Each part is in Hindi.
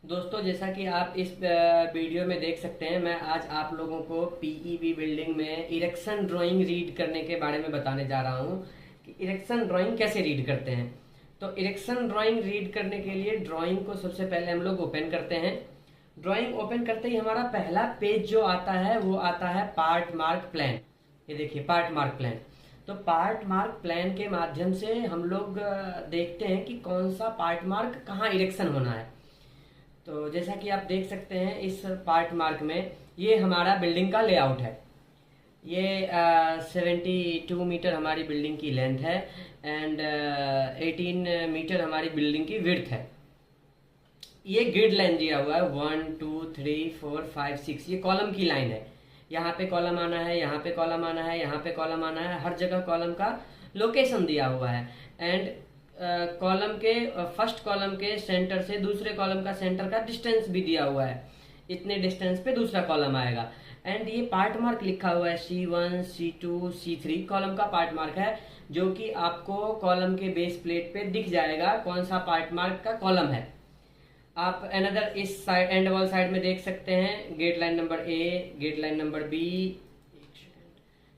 दोस्तों, जैसा कि आप इस वीडियो में देख सकते हैं, मैं आज आप लोगों को पीईबी बिल्डिंग में इरेक्शन ड्राइंग रीड करने के बारे में बताने जा रहा हूं कि इरेक्शन ड्राइंग कैसे रीड करते हैं। तो इरेक्शन ड्राइंग रीड करने के लिए ड्राइंग को सबसे पहले हम लोग ओपन करते हैं। ड्राइंग ओपन करते ही हमारा पहला पेज जो आता है वो आता है पार्ट मार्क प्लान। ये देखिए पार्ट मार्क प्लान। तो पार्ट मार्क प्लान के माध्यम से हम लोग देखते हैं कि कौन सा पार्ट मार्क कहाँ इरेक्शन होना है। तो जैसा कि आप देख सकते हैं इस पार्ट मार्क में ये हमारा बिल्डिंग का लेआउट है। ये 72 मीटर हमारी बिल्डिंग की लेंथ है एंड 18 मीटर हमारी बिल्डिंग की विड्थ है। ये ग्रिड लाइन दिया हुआ है 1 2 3 4 5 6, ये कॉलम की लाइन है। यहाँ पे कॉलम आना है, यहाँ पे कॉलम आना है, यहाँ पे कॉलम आना है, हर जगह कॉलम का लोकेशन दिया हुआ है। एंड कॉलम के फर्स्ट कॉलम के सेंटर से दूसरे कॉलम का सेंटर का डिस्टेंस भी दिया हुआ है, इतने डिस्टेंस पे दूसरा कॉलम आएगा। एंड ये पार्ट मार्क लिखा हुआ है C1 C2 C3 कॉलम का पार्ट मार्क है, जो कि आपको कॉलम के बेस प्लेट पे दिख जाएगा कौन सा पार्ट मार्क का कॉलम है। आप अनदर इस साइड एंड वॉल साइड में देख सकते हैं grid line number A, grid line number B,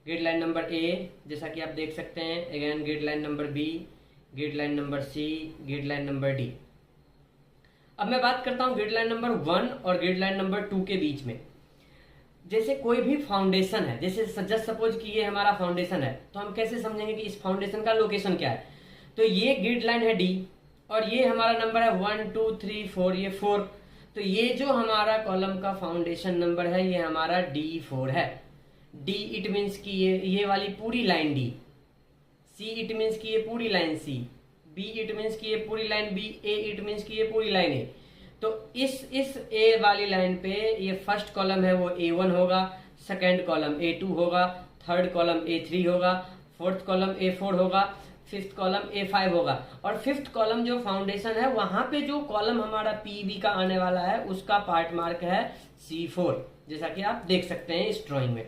grid line number A जैसा कि आप देख सकते हैं, again grid line number B, grid line number C, grid line number D. अब मैं बात करता हूं गेट लाइन नंबर 1 और गेट लाइन नंबर 2 के बीच में। जैसे कोई भी फाउंडेशन है, जैसे जस्ट सपोज कि ये हमारा फाउंडेशन है, तो हम कैसे समझेंगे कि इस फाउंडेशन का लोकेशन क्या है। तो ये ग्रिड लाइन है डी और ये हमारा नंबर है 1 2 3 4, ये 4। तो ये जो हमारा कॉलम का फाउंडेशन नंबर है ये हमारा D4 है। डी इट मीन्स की ये वाली पूरी line D, C it means की ये पूरी line C, B it means की ये पूरी line B, A it means की ये पूरी लाइन ए। तो इस ए वाली लाइन पे ये फर्स्ट कॉलम है वो A1 होगा, सेकंड कॉलम A2 होगा, थर्ड कॉलम A3 होगा, फोर्थ कॉलम A4 होगा, फिफ्थ कॉलम A5 होगा। और फिफ्थ कॉलम जो फाउंडेशन है वहां पे जो कॉलम हमारा पीबी का आने वाला है उसका पार्ट मार्क है C4, जैसा कि आप देख सकते हैं इस ड्राइंग में।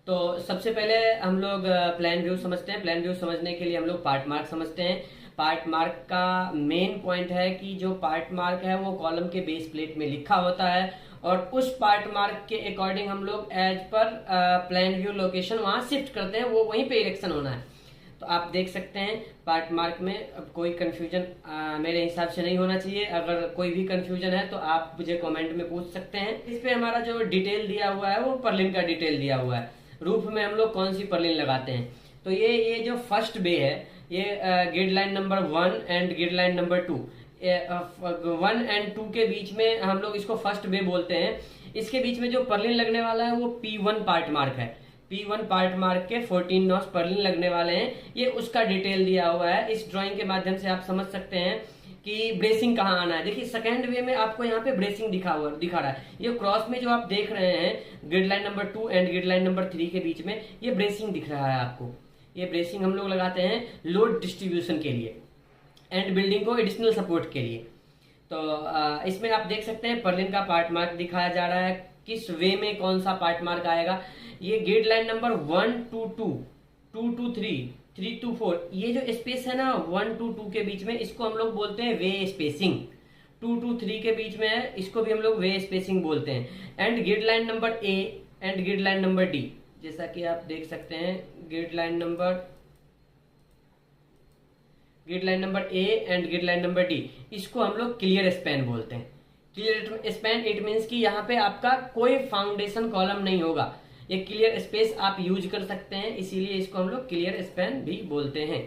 तो सबसे पहले हम लोग प्लान व्यू समझते हैं। प्लान व्यू समझने के लिए हम लोग पार्ट मार्क समझते हैं। पार्ट मार्क का मेन पॉइंट है कि जो पार्ट मार्क है वो कॉलम के बेस प्लेट में लिखा होता है और उस पार्ट मार्क के अकॉर्डिंग हम लोग as per plan view location वहां शिफ्ट करते हैं, वो वहीं पे इरेक्शन होना है। तो आप देख सकते हैं पार्ट मार्क में अब कोई कंफ्यूजन मेरे हिसाब से नहीं होना चाहिए। अगर कोई भी कंफ्यूजन है तो आप मुझे कमेंट में पूछ सकते हैं। इस पे हमारा जो डिटेल दिया हुआ है वो पर्लिन का डिटेल दिया हुआ है। रूफ में हम लोग कौन सी पर्लिन लगाते हैं, तो ये जो फर्स्ट बे है ये grid line number 1 and grid line number 2, 1 and 2 के बीच में हम लोग इसको फर्स्ट बे बोलते हैं। इसके बीच में जो पर्लिन लगने वाला है वो P1 पार्ट मार्क है। P1 पार्ट मार्क के 14 नॉच पर्लिन लगने वाले हैं, ये उसका डिटेल दिया हुआ है। इस ड्राइंग के माध्यम से आप समझ सकते हैं कि ब्रेसिंग कहाँ आना है। देखिए सेकंड वे में आपको यहाँ पे ब्रेसिंग दिखा रहा है। ये क्रॉस में जो आप देख रहे हैं grid line number 2 and grid line number 3 के बीच में ये ब्रेसिंग दिख रहा है आपको। ये ब्रेसिंग हम लोग लगाते हैं लोड डिस्ट्रीब्यूशन के लिए एंड बिल्डिंग को एडिशनल सपोर्ट के लिए। तो इसमें आप देख सकते हैं पर्लिन का पार्ट मार्क दिखाया जा रहा है, किस वे में कौन सा पार्ट मार्क आएगा। ये ग्रिड लाइन नंबर 1 2 2, 2 2 3, 3 2 4, ये जो स्पेस है ना 1 2 2 के बीच में, इसको हम लोग बोलते हैं वे स्पेसिंग। 2 2 3 के बीच में है, इसको भी हम लोग वे स्पेसिंग बोलते हैं। And grid line number A and grid line number D, जैसा कि आप देख सकते हैं grid line number A and grid line number D, इसको हम लोग क्लियर स्पैन बोलते हैं। क्लियर स्पैन इट मीन्स कि यहाँ पे आपका कोई फाउंडेशन कॉलम नहीं होगा। ये क्लियर स्पेस आप यूज कर सकते हैं, इसीलिए इसको हम लोग क्लियर स्पैन भी बोलते हैं।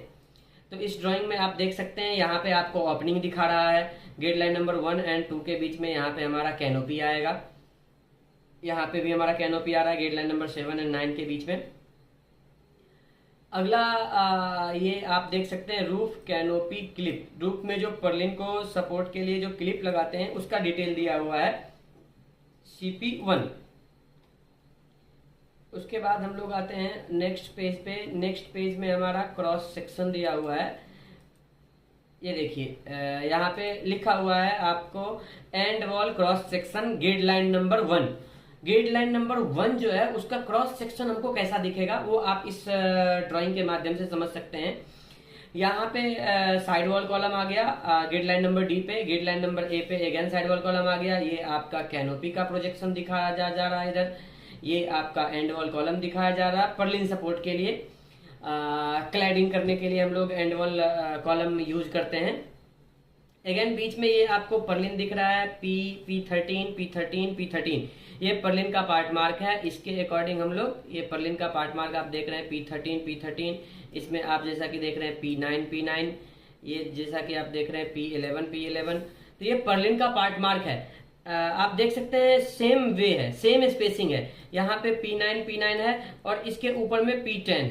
तो इस ड्राइंग में आप देख सकते हैं यहाँ पे आपको ओपनिंग दिखा रहा है। ग्रिड लाइन नंबर 1 एंड 2 के बीच में यहाँ पे हमारा कैनोपी आएगा, यहाँ पे भी हमारा कैनोपी आ रहा है ग्रिड लाइन नंबर 7 एंड 9 के बीच में। अगला ये आप देख सकते हैं रूफ कैनोपी क्लिप। रूफ में जो पर्लिन को सपोर्ट के लिए जो क्लिप लगाते हैं उसका डिटेल दिया हुआ है CP1। उसके बाद हम लोग आते हैं नेक्स्ट पेज पे। नेक्स्ट पेज में हमारा क्रॉस सेक्शन दिया हुआ है। ये देखिए यहाँ पे लिखा हुआ है आपको and wall cross section grid line number 1। Grid line number 1 जो है उसका क्रॉस सेक्शन हमको कैसा दिखेगा वो आप इस ड्राइंग के माध्यम से समझ सकते हैं। यहाँ पे साइड वॉल कॉलम आ गया ग्रिड लाइन नंबर डी पे, ग्रिड लाइन नंबर ए पे अगेन साइड वॉल कॉलम आ गया। ये आपका कैनोपी का प्रोजेक्शन दिखाया जा रहा है इधर। ये आपका एंड वॉल कॉलम दिखाया जा रहा है पर्लिन सपोर्ट के लिए। क्लैडिंग करने के लिए हम लोग एंड वॉल कॉलम यूज करते हैं। अगेन बीच में ये आपको पर्लिन दिख रहा है P13 ये पर्लिन का पार्ट मार्क है। इसके अकॉर्डिंग हम लोग ये पर्लिन का पार्ट मार्क आप देख रहे हैं P13 इसमें आप जैसा कि देख रहे हैं P9 ये जैसा कि आप देख रहे हैं P11 तो ये पर्लिन का पार्ट मार्क है। आप देख सकते हैं सेम वे है, सेम स्पेसिंग है। यहाँ पे P9 है और इसके ऊपर में P10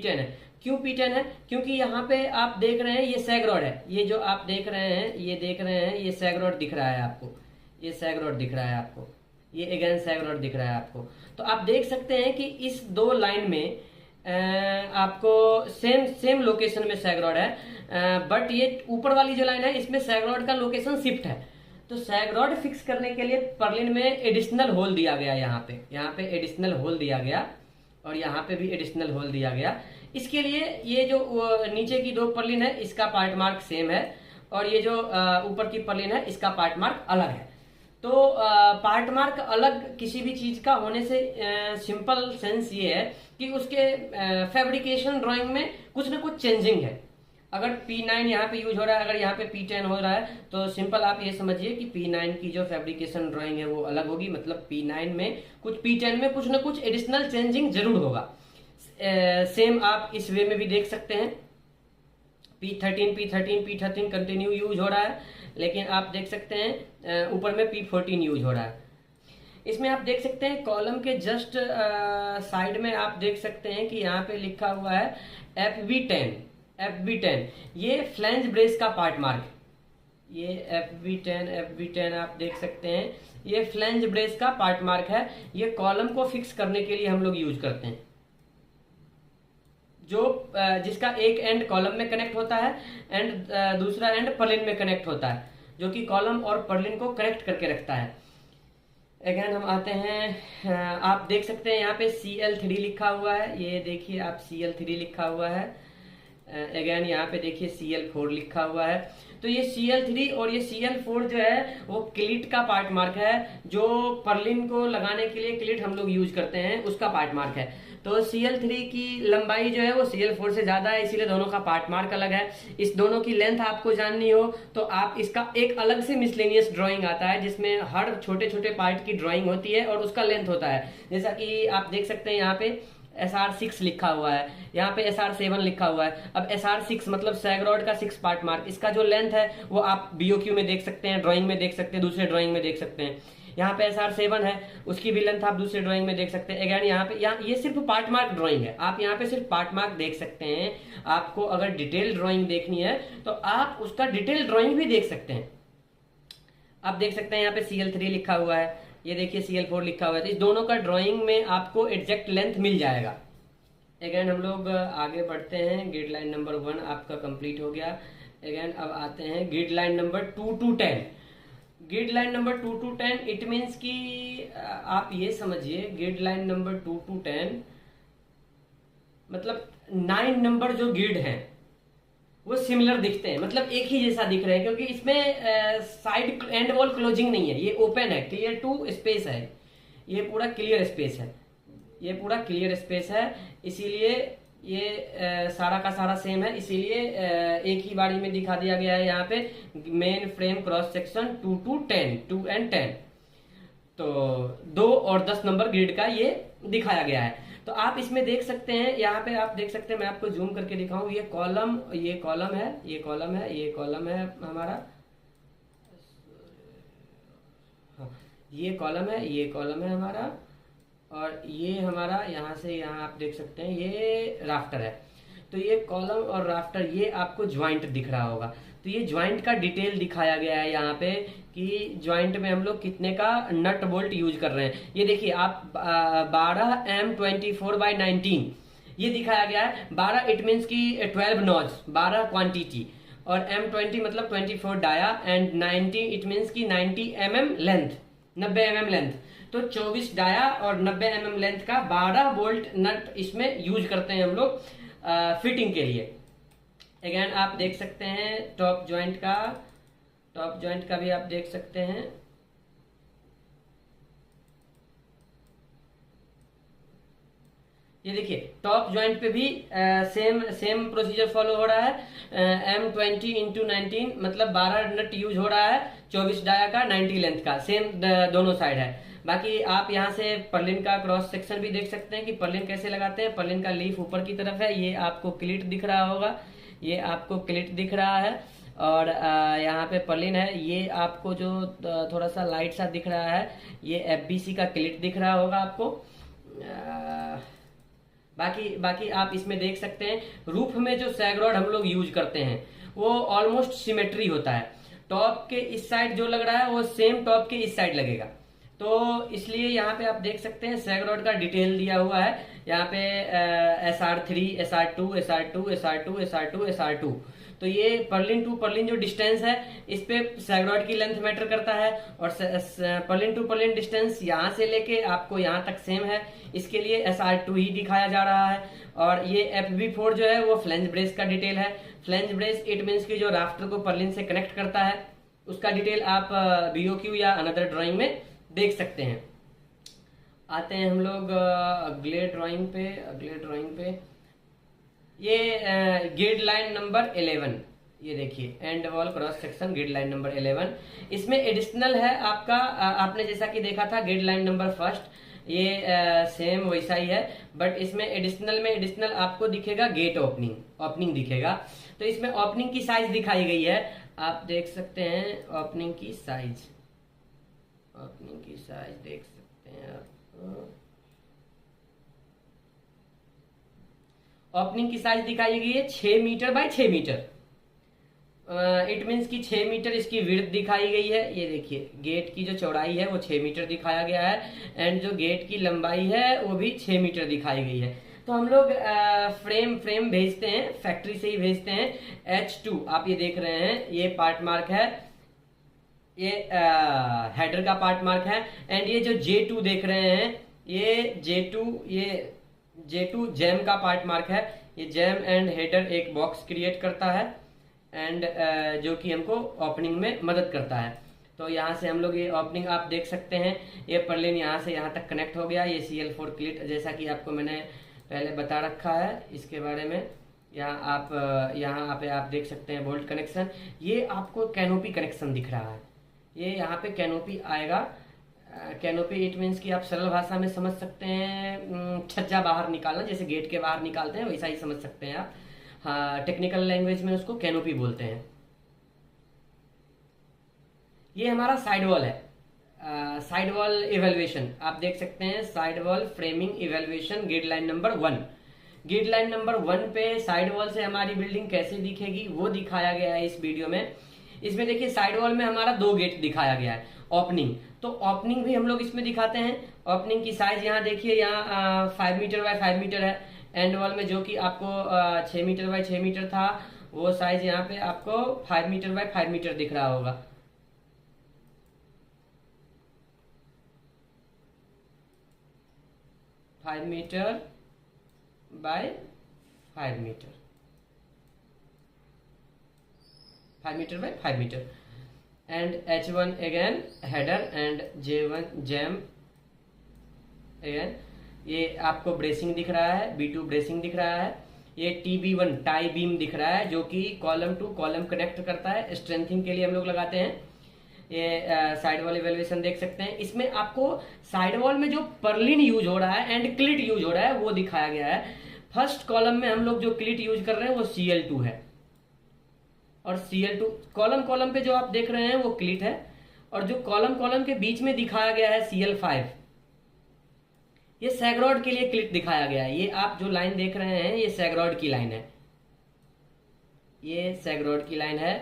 है। क्यों P10 है? क्योंकि यहाँ पे आप देख रहे हैं ये सैग रॉड है। ये जो आप देख रहे हैं ये सैग रॉड दिख रहा है आपको, ये सैग रॉड दिख रहा है आपको, ये अगेन सैग रॉड दिख रहा है आपको। तो आप देख सकते हैं कि इस दो लाइन में आपको सेम लोकेशन में सैग रॉड है, बट ये ऊपर वाली जो लाइन है इसमें सैग रॉड का लोकेशन शिफ्ट है। तो सैग रॉड फिक्स करने के लिए पर्लिन में एडिशनल होल दिया गया। यहाँ पे एडिशनल होल दिया गया और यहाँ पे भी एडिशनल होल दिया गया। इसके लिए ये जो नीचे की दो पर्लिन है इसका पार्ट मार्क सेम है और ये जो ऊपर की पर्लिन है इसका पार्ट मार्क अलग है। तो पार्ट मार्क अलग किसी भी चीज का होने से सिंपल सेंस ये है कि उसके फैब्रिकेशन ड्राइंग में कुछ ना कुछ चेंजिंग है। अगर P9 यहाँ पे यूज हो रहा है, अगर यहाँ पे P10 हो रहा है, तो सिंपल आप ये समझिए कि P9 की जो फैब्रिकेशन ड्राइंग है वो अलग होगी। मतलब P9 में कुछ P10 में कुछ ना कुछ एडिशनल चेंजिंग जरूर होगा। सेम आप इस वे में भी देख सकते हैं P13 कंटिन्यू यूज हो रहा है, लेकिन आप देख सकते हैं ऊपर में P14 यूज हो रहा है। इसमें आप देख सकते हैं कॉलम के जस्ट साइड में आप देख सकते हैं कि यहाँ पे लिखा हुआ है FB10 ये फ्लैंज ब्रेस का पार्ट मार्क। ये FB10 आप देख सकते हैं ये फ्लैंज ब्रेस का पार्ट मार्क है। ये कॉलम को फिक्स करने के लिए हम लोग यूज करते हैं, जो जिसका एक एंड कॉलम में कनेक्ट होता है एंड दूसरा एंड पर्लिन में कनेक्ट होता है, जो कि कॉलम और पर्लिन को कनेक्ट करके रखता है। अगेन हम आते हैं, आप देख सकते हैं यहाँ पे CL3 लिखा हुआ है। ये देखिए आप CL3 लिखा हुआ है। अगेन यहाँ पे देखिए CL4 लिखा हुआ है। तो ये CL3 और ये CL4 जो है वो क्लिट का पार्ट मार्क है। जो पर्लिन को लगाने के लिए क्लिट हम लोग यूज करते हैं उसका पार्ट मार्क है। तो CL3 की लंबाई जो है वो CL4 से ज्यादा है, इसीलिए दोनों का पार्ट मार्क अलग है। इस दोनों की लेंथ आपको जाननी हो तो आप इसका एक अलग से मिसलेनियस ड्राइंग आता है जिसमें हर छोटे छोटे पार्ट की ड्राइंग होती है और उसका लेंथ होता है। जैसा कि आप देख सकते हैं यहाँ पे SR6 लिखा हुआ है, यहाँ पे SR7 लिखा हुआ है। अब SR6 मतलब सैग रॉड का 6 पार्ट मार्क, इसका जो लेंथ है वो आप BOQ में देख सकते हैं, ड्राइंग में देख सकते हैं, दूसरे ड्राइंग में देख सकते हैं। यहाँ पे SR7 है, उसकी भी लेंथ आप दूसरे ड्राइंग में देख सकते हैं। अगेन यहाँ पे ये सिर्फ पार्ट मार्क ड्राइंग है, आप यहाँ पे सिर्फ पार्ट मार्क देख सकते हैं। आपको अगर डिटेल ड्राइंग देखनी है तो आप उसका डिटेल ड्राइंग भी देख सकते हैं। आप देख सकते हैं यहाँ पे CL3 लिखा हुआ है, ये देखिए CL4 लिखा हुआ है। तो इस दोनों का ड्राइंग में आपको एग्जैक्ट लेंथ मिल जाएगा। अगेन हम लोग आगे बढ़ते हैं। ग्रिड लाइन नंबर 1 आपका कंप्लीट हो गया। अगेन अब आते हैं grid line number 2 to 10। Grid line number 2 to 10 it means कि आप ये समझिए ग्रिड लाइन नंबर 2 to 10 मतलब 9 नंबर जो ग्रिड हैं वो सिमिलर दिखते हैं, मतलब एक ही जैसा दिख रहे हैं, क्योंकि इसमें साइड एंड वॉल क्लोजिंग नहीं है, ये ओपन है, क्लियर टू स्पेस है, ये पूरा क्लियर स्पेस है, ये पूरा क्लियर स्पेस है। इसीलिए ये सारा का सारा सेम है, इसीलिए एक ही बारी में दिखा दिया गया है। यहाँ पे main frame cross section 2 to 10 2 and 10 तो 2 और 10 नंबर ग्रिड का ये दिखाया गया है। तो आप इसमें देख सकते हैं, यहाँ पे आप देख सकते हैं, मैं आपको जूम करके दिखाऊं, ये कॉलम है, ये कॉलम है, ये कॉलम है हमारा, हाँ ये कॉलम है हमारा, और ये हमारा यहाँ से यहाँ आप देख सकते हैं ये राफ्टर है। तो ये कॉलम और राफ्टर ये आपको ज्वाइंट दिख रहा होगा। तो ये ज्वाइंट का डिटेल दिखाया गया है यहाँ पे कि ज्वाइंट में हम लोग कितने का नट बोल्ट यूज कर रहे हैं। ये देखिए आप 12 M24/19 ये दिखाया गया है। 12 इट मीन्स की 12 नॉज, 12 क्वांटिटी, और M20 मतलब 24 डाया, एंड 90 इट मीन्स की 90 mm लेंथ, 90 mm लेंथ। तो 24 डाया और 90 mm लेंथ का 12 बोल्ट नट इसमें यूज करते हैं हम लोग फिटिंग के लिए। अगेन आप देख सकते हैं टॉप जॉइंट का भी आप देख सकते हैं। ये देखिए टॉप जॉइंट पे भी सेम सेम प्रोसीजर फॉलो हो रहा है। M20x19 मतलब 12 नट यूज हो रहा है, 24 डाया का, 90 लेंथ का, सेम दोनों साइड है। बाकी आप यहाँ से पर्लिन का क्रॉस सेक्शन भी देख सकते हैं कि पर्लिन कैसे लगाते हैं। पर्लिन का लीफ ऊपर की तरफ है, ये आपको क्लिट दिख रहा होगा, ये आपको क्लिट दिख रहा है। और यहाँ पे पर्लिन है, ये आपको जो थोड़ा सा लाइट सा दिख रहा है, ये FBC का क्लिट दिख रहा होगा आपको। बाकी आप इसमें देख सकते हैं रूफ में जो सैग रॉड हम लोग यूज करते हैं वो ऑलमोस्ट सिमेट्री होता है। टॉप के इस साइड जो लग रहा है वो सेम टॉप के इस साइड लगेगा, तो इसलिए यहाँ पे आप देख सकते हैं सैग रॉड का डिटेल दिया हुआ है। यहाँ पे SR3, SR2, SR2, SR2, SR2, SR2, तो ये पर्लिन टू पर्लिन जो डिस्टेंस है इस पे सैग रॉड की लेंथ मैटर करता है। और पर्लिन टू पर्लिन डिस्टेंस यहाँ से लेके आपको यहाँ तक सेम है, इसके लिए SR2 ही दिखाया जा रहा है। और ये FB4 जो है वो फ्लेंज ब्रेस का डिटेल है। फ्लेंज ब्रेस इट मीन्स की जो राफ्टर को पर्लिन से कनेक्ट करता है, उसका डिटेल आप BOQ या अनदर ड्राइंग में देख सकते हैं। आते हैं हम लोग अगले ड्राइंग पे। ये ग्रिड लाइन नंबर 11, ये देखिए and wall cross section grid line number 11। इसमें एडिशनल है आपका, आपने जैसा कि देखा था ग्रिड लाइन नंबर फर्स्ट, ये सेम वैसा ही है, बट इसमें एडिशनल आपको दिखेगा गेट ओपनिंग दिखेगा। तो इसमें ओपनिंग की साइज दिखाई गई है, आप देख सकते हैं ओपनिंग की साइज देख सकते हैं आप। ओपनिंग की साइज दिखाई गई है 6 metre by 6 metre. It means की 6 मीटर इसकी विड्थ दिखाई गई है। ये देखिए गेट की जो चौड़ाई है वो 6 मीटर दिखाया गया है, एंड जो गेट की लंबाई है वो भी 6 मीटर दिखाई गई है। तो हम लोग फ्रेम भेजते हैं, फैक्ट्री से ही भेजते हैं। H2 आप ये देख रहे हैं, ये पार्ट मार्क है, ये हेडर का पार्ट मार्क है। एंड ये जो J2 देख रहे हैं, ये J2 जैम का पार्ट मार्क है। ये जैम एंड हेडर एक बॉक्स क्रिएट करता है, एंड जो कि हमको ओपनिंग में मदद करता है। तो यहाँ से हम लोग ये ओपनिंग आप देख सकते हैं, ये पर्लिन यहाँ से यहाँ तक कनेक्ट हो गया। ये CL4 क्लिट जैसा कि आपको मैंने पहले बता रखा है इसके बारे में। यहाँ पे आप देख सकते हैं बोल्ट कनेक्शन। ये आपको कैनोपी कनेक्शन दिख रहा है, ये यहाँ पे कैनोपी आएगा। कैनोपी इट मीन्स कि आप सरल भाषा में समझ सकते हैं छज्जा बाहर निकालना, जैसे गेट के बाहर निकालते हैं वैसा ही समझ सकते हैं आप। हाँ, टेक्निकल लैंग्वेज में उसको कैनोपी बोलते हैं। ये हमारा साइड वॉल है, साइड वॉल इवेल्युएशन आप देख सकते हैं। Side wall framing evaluation grid line number 1। Grid line number 1 पे साइड वॉल से हमारी बिल्डिंग कैसे दिखेगी वो दिखाया गया है इस वीडियो में। इसमें देखिए साइड वॉल में हमारा 2 गेट दिखाया गया है, ओपनिंग, तो ओपनिंग भी हम लोग इसमें दिखाते हैं। ओपनिंग की साइज यहाँ देखिए, यहाँ 5 मीटर बाय 5 मीटर है। एंड वॉल में जो कि आपको 6 मीटर बाय 6 मीटर था, वो साइज यहाँ पे आपको 5 मीटर बाय 5 मीटर दिख रहा होगा। Five metre by 5 metre, 5 metre by 5 metre. And H1 again header and J1 jamb again. ये आपको ब्रेसिंग दिख रहा है, B2 ब्रेसिंग दिख रहा है। ये TB1 टाई बीम दिख रहा है जो कि कॉलम टू कॉलम कनेक्ट करता है, स्ट्रेंथिंग के लिए हम लोग लगाते हैं। ये साइड वॉल इवेल्युएशन देख सकते हैं। इसमें आपको साइड वॉल में जो पर्लिन यूज हो रहा है एंड क्लिट यूज हो रहा है वो दिखाया गया है। फर्स्ट कॉलम में हम लोग जो क्लिट यूज कर रहे हैं वो CL2 है, और CL2 कॉलम पे जो आप देख रहे हैं वो क्लिट है, और जो कॉलम के बीच में दिखाया गया है CL5, ये सैग रॉड के लिए क्लिट दिखाया गया है। ये आप जो लाइन देख रहे हैं ये सैग रॉड की लाइन है, ये सैग रॉड की लाइन है।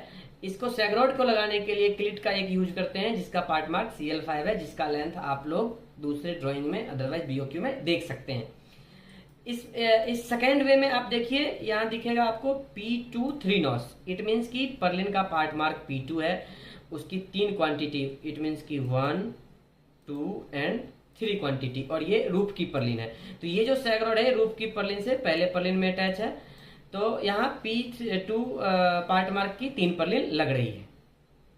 इसको सैग रॉड को लगाने के लिए क्लिट का एक यूज करते हैं जिसका पार्ट मार्क CL5 है, जिसका लेंथ आप लोग दूसरे ड्राइंग में अदरवाइज BOQ में देख सकते हैं। इस सेकेंड वे में आप देखिए, यहाँ दिखेगा आपको P2 3 नॉस। इट मीन्स की पर्लिन का पार्ट मार्क P2 है, उसकी 3 क्वांटिटी, इट मीन्स की 1, 2 एंड 3 क्वांटिटी, और ये रूफ की पर्लिन है। तो ये जो सैग रॉड है रूफ की पर्लिन से पहले पर्लिन में अटैच है, तो यहाँ P2 पार्ट मार्क की 3 पर्लिन लग रही है,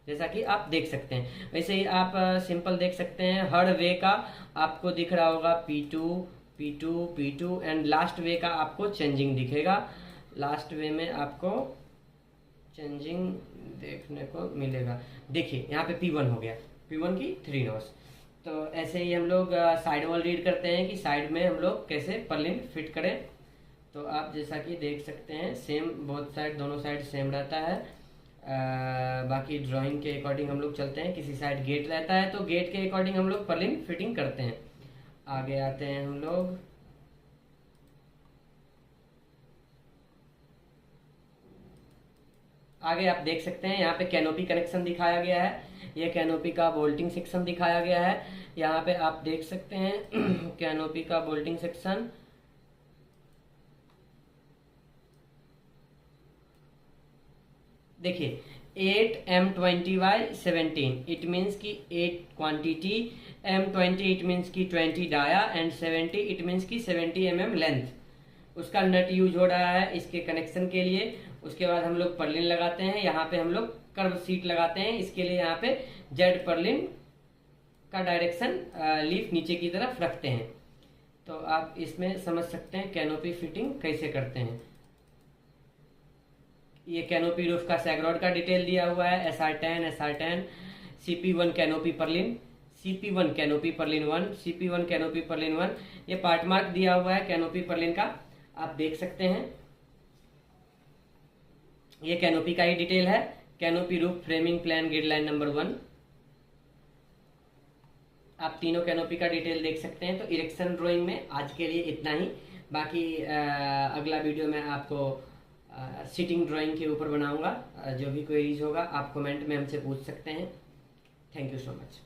जैसा कि आप देख सकते हैं। वैसे ही आप सिंपल देख सकते हैं, हर वे का आपको दिख रहा होगा P2 P2 P2 and last way का आपको चेंजिंग दिखेगा। लास्ट वे में आपको चेंजिंग देखने को मिलेगा। देखिए यहाँ पे P1 हो गया, P1 की 3 नॉट्स। तो ऐसे ही हम लोग साइड वॉल रीड करते हैं कि साइड में हम लोग कैसे पर्लिन फिट करें। तो आप जैसा कि देख सकते हैं, सेम बोथ साइड, दोनों साइड सेम रहता है। बाकी ड्राइंग के अकॉर्डिंग हम लोग चलते हैं। किसी साइड गेट रहता है तो गेट के अकॉर्डिंग हम लोग पर्लिन फिटिंग करते हैं। आगे आते हैं हम लोग, आगे आप देख सकते हैं यहाँ पे कैनोपी कनेक्शन दिखाया गया है। ये कैनोपी का बोल्टिंग सेक्शन दिखाया गया है। यहाँ पे आप देख सकते हैं कैनोपी का बोल्टिंग सेक्शन। देखिए 8M20/17, इट मीन्स की 8 क्वांटिटी, M20 इट मीन्स की 20 डाया एंड 70 इट मीन्स की 70 mm लेंथ। उसका नट यूज हो रहा है इसके कनेक्शन के लिए। उसके बाद हम लोग पर्लिन लगाते हैं। यहाँ पे हम लोग कर्व सीट लगाते हैं। इसके लिए यहाँ पे जेड पर्लिन का डायरेक्शन लीफ नीचे की तरफ रखते हैं। तो आप इसमें समझ सकते हैं कैनोपी फिटिंग कैसे करते हैं। ये कैनोपी रूफ का सैगरॉड का डिटेल दिया हुआ है, SR10 CP1 canopy Perlin, CP1 canopy Perlin 1, CP1 canopy Perlin 1। ये पार्ट मार्क दिया हुआ है कैनोपी पर्लिन का, आप देख सकते हैं। ये कैनोपी का ही डिटेल है। Canopy roof framing plan guideline number 1। आप तीनों कैनोपी का डिटेल देख सकते हैं। तो इरेक्शन ड्राइंग में आज के लिए इतना ही। बाकी अगला वीडियो में आपको सिटिंग ड्राइंग के ऊपर बनाऊंगा। जो भी क्वेरीज होगा आप कमेंट में हमसे पूछ सकते हैं। Thank you so much.